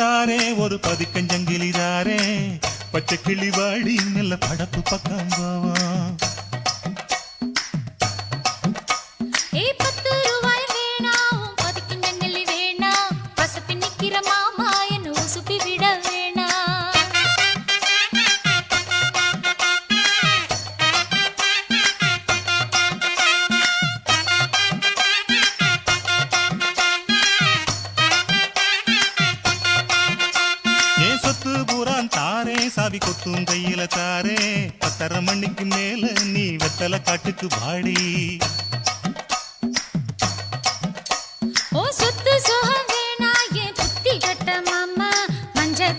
தாரே ஒரு பதிக்கஞ்சங்கிலி தாரே பச்சை கிளி வாடி மெல்ல படப்பு பக்கம் போவோம். தாரே சாவி கொத்தும் கையில தாரே 10:30 மணிக்கு மேல நீ வெத்தல காட்டுக்கு பாடி